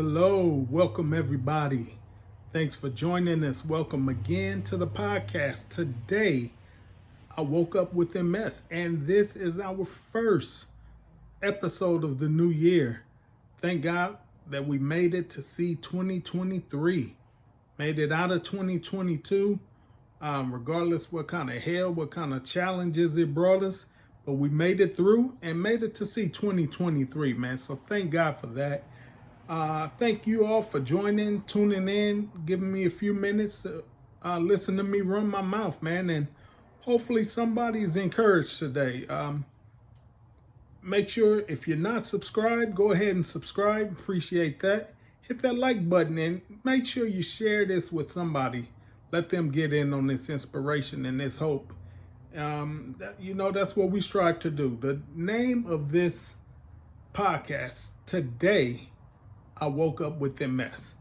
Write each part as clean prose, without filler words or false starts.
Hello, welcome everybody. Thanks for joining us. Welcome again to the podcast. Today, I woke up with MS, and this is our first episode of the new year. Thank God that we made it to see 2023. Made it out of 2022, regardless what kind of hell, what kind of challenges it brought us. But we made it through and made it to see 2023, man. So thank God for that. Thank you all for joining, tuning in, giving me a few minutes to listen to me run my mouth, man. And hopefully somebody's encouraged today. Make sure if you're not subscribed, go ahead and subscribe. Appreciate that. Hit that like button and make sure you share this with somebody. Let them get in on this inspiration and this hope. That's what we strive to do. The name of this podcast today, I woke up with MS,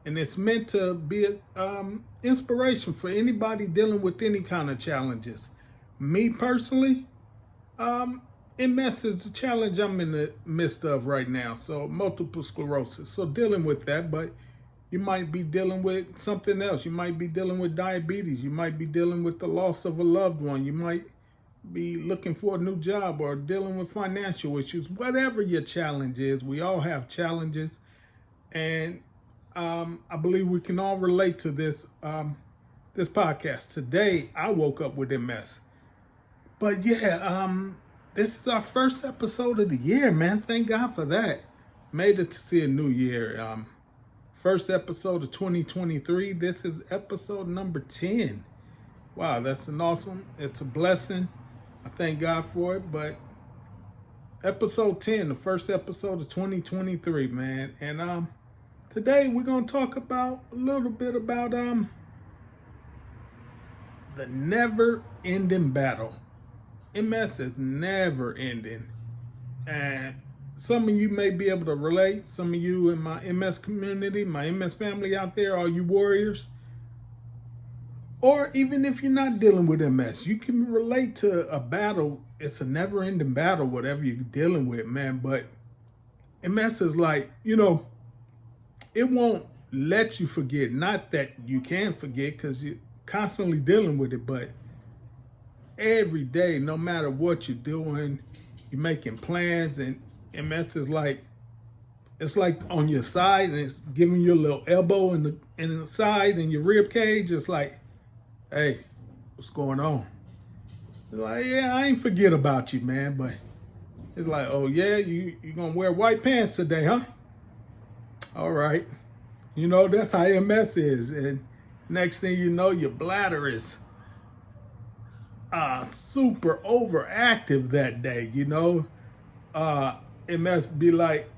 and it's meant to be inspiration for anybody dealing with any kind of challenges. Me personally, MS is a challenge I'm in the midst of right now. So multiple sclerosis. So dealing with that, but you might be dealing with something else. You might be dealing with diabetes. You might be dealing with the loss of a loved one. You might be looking for a new job or dealing with financial issues. Whatever your challenge is, we all have challenges. And I believe we can all relate to this podcast. Today, I woke up with MS. But this is our first episode of the year, man. Thank God for that. Made it to see a new year. First episode of 2023. This is episode number 10. Wow, it's a blessing. I thank God for it. But episode 10, the first episode of 2023, man. And today we're going to talk about a little bit about the never-ending battle. MS is never ending. And some of you may be able to relate. Some of you in my MS community, my MS family out there, all you warriors. Or even if you're not dealing with MS, you can relate to a battle. It's a never-ending battle, whatever you're dealing with, man. But MS is like, it won't let you forget. Not that you can forget because you're constantly dealing with it, but every day, no matter what you're doing, you're making plans, and MS is like, it's like on your side, and it's giving you a little elbow in the side and your rib cage. It's like, hey, what's going on? It's like, yeah, I ain't forget about you, man, but it's like, oh yeah, you gonna wear white pants today, huh? All right. That's how MS is. And next thing you know, your bladder is super overactive that day, It must be like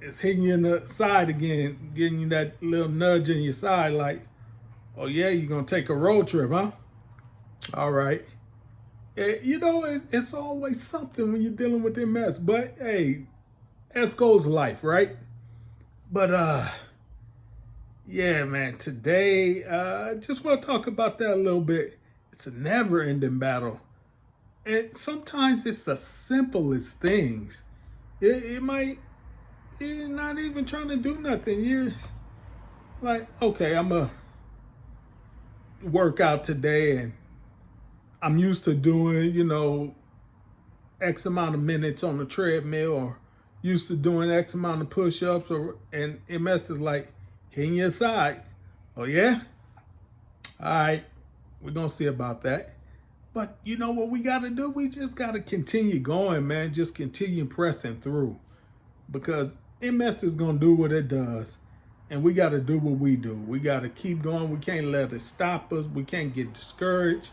it's hitting you in the side again, giving you that little nudge in your side, like, oh yeah, you're gonna take a road trip, huh? All right. It's always something when you're dealing with MS, but hey, as goes life, right? But yeah, man, today I just want to talk about that a little bit. It's a never-ending battle. And sometimes it's the simplest things. You're not even trying to do nothing. You're like, okay, I'm going to work out today, and I'm used to doing, X amount of minutes on the treadmill, or used to doing X amount of push-ups, and MS is like hitting your side. Oh, yeah? All right. We're going to see about that. But you know what we got to do? We just got to continue going, man. Just continue pressing through. Because MS is going to do what it does. And we got to do what we do. We got to keep going. We can't let it stop us. We can't get discouraged.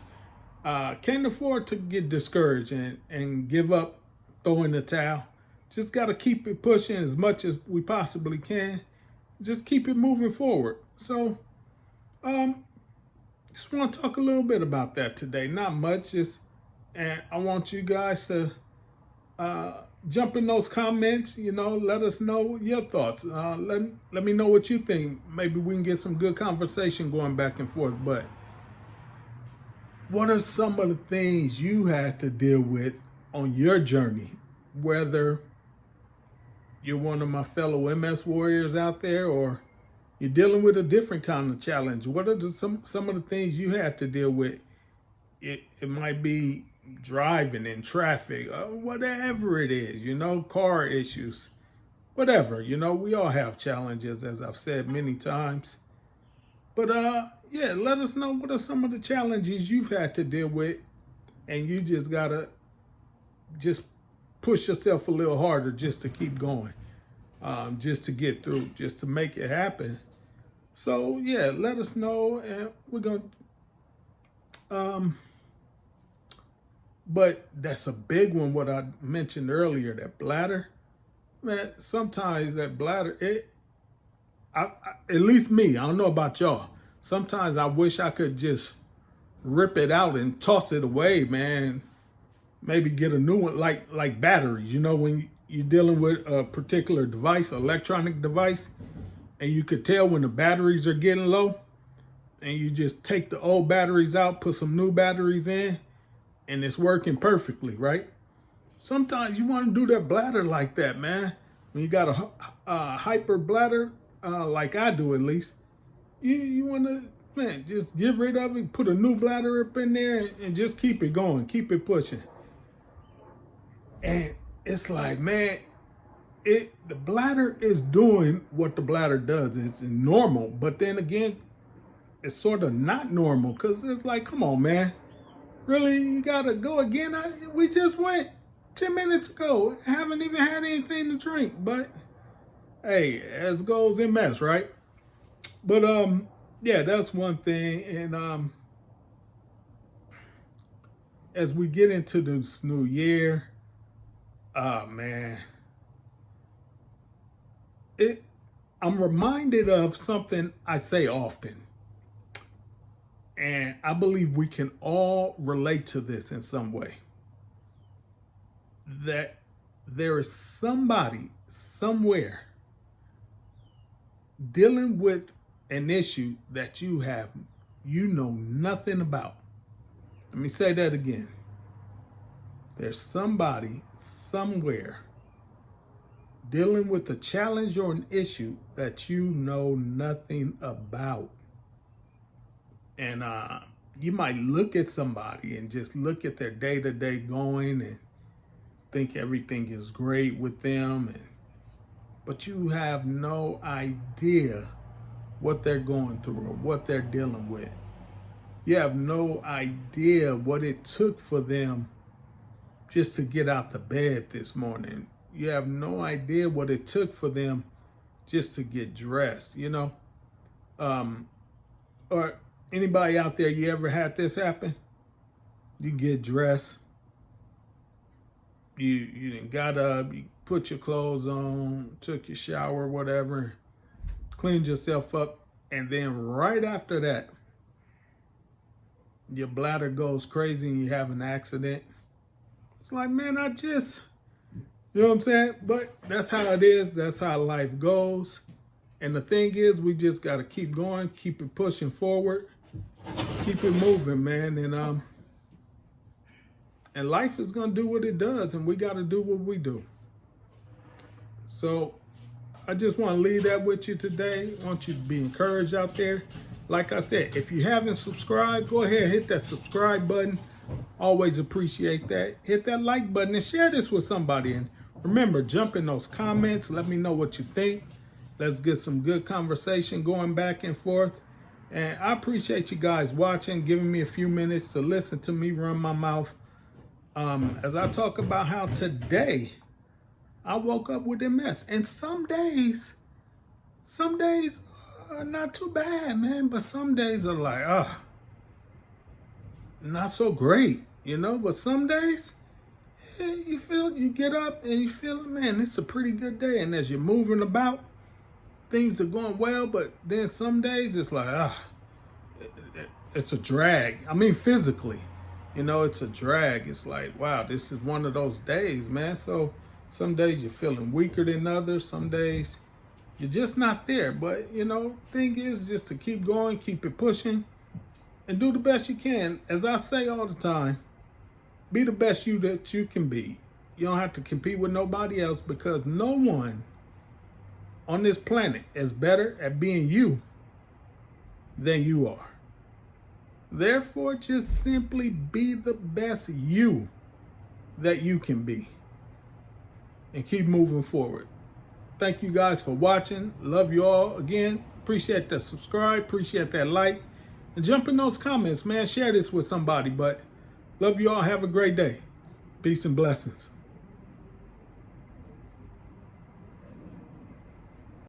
Can't afford to get discouraged and give up, throw in the towel. Just got to keep it pushing as much as we possibly can. Just keep it moving forward. So, just want to talk a little bit about that today. Not much, and I want you guys to jump in those comments. Let us know your thoughts. Let me know what you think. Maybe we can get some good conversation going back and forth. But what are some of the things you had to deal with on your journey? Whether you're one of my fellow MS warriors out there, or you're dealing with a different kind of challenge. What are some of the things you had to deal with? It might be driving in traffic, whatever it is, car issues, whatever. We all have challenges, as I've said many times. But yeah, let us know what are some of the challenges you've had to deal with, and you just gotta just push yourself a little harder just to keep going, just to get through, just to make it happen. So yeah, let us know, and we're gonna. But that's a big one. What I mentioned earlier, that bladder, man. Sometimes that bladder, at least me. I don't know about y'all. Sometimes I wish I could just rip it out and toss it away, man. Maybe get a new one, like batteries. When you're dealing with a particular device, electronic device, and you could tell when the batteries are getting low, and you just take the old batteries out, put some new batteries in, and it's working perfectly, right? Sometimes you want to do that bladder like that, man. When you got a hyper bladder, like I do at least, you want to, man, just get rid of it, put a new bladder up in there, and just keep it going, keep it pushing. And it's like, man, the bladder is doing what the bladder does. It's normal, but then again, it's sort of not normal, because it's like, come on, man. Really, you gotta go again? We just went 10 minutes ago. Haven't even had anything to drink. But hey, as goes MS, right? But yeah, that's one thing. And as we get into this new year, man, I'm reminded of something I say often. And I believe we can all relate to this in some way. That there is somebody somewhere dealing with an issue that you know nothing about. Let me say that again. There's somebody somewhere dealing with a challenge or an issue that you know nothing about. And you might look at somebody and just look at their day-to-day going and think everything is great with them, but you have no idea what they're going through or what they're dealing with. You have no idea what it took for them just to get out the bed this morning. You have no idea what it took for them just to get dressed, or anybody out there, you ever had this happen? You get dressed, you done got up, you put your clothes on, took your shower, whatever, cleaned yourself up, and then right after that, your bladder goes crazy and you have an accident. It's like, man, you know what I'm saying? But that's how it is. That's how life goes. And the thing is, we just got to keep going, keep it pushing forward. Keep it moving, man, and life is gonna do what it does, and we gotta do what we do. So I just want to leave that with you today. I want you to be encouraged out there. Like I said, if you haven't subscribed, go ahead, hit that subscribe button. Always appreciate that. Hit that like button and share this with somebody. And remember, jump in those comments. Let me know what you think. Let's get some good conversation going back and forth. And I appreciate you guys watching, giving me a few minutes to listen to me run my mouth. As I talk about how today I woke up with MS. And some days are not too bad, man. But some days are like, not so great, But some days, you get up and you feel, man, it's a pretty good day. And as you're moving about, things are going well, but then some days it's like, it's a drag. I mean, physically, it's a drag. It's like, wow, this is one of those days, man. So some days you're feeling weaker than others. Some days you're just not there. But, thing is just to keep going, keep it pushing, and do the best you can. As I say all the time, be the best you that you can be. You don't have to compete with nobody else, because no one on this planet is better at being you than you are. Therefore, just simply be the best you that you can be and keep moving forward. Thank you guys for watching. Love you all. Again, appreciate that subscribe, appreciate that like, and jump in those comments, man. Share this with somebody. But love you all. Have a great day. Peace and blessings.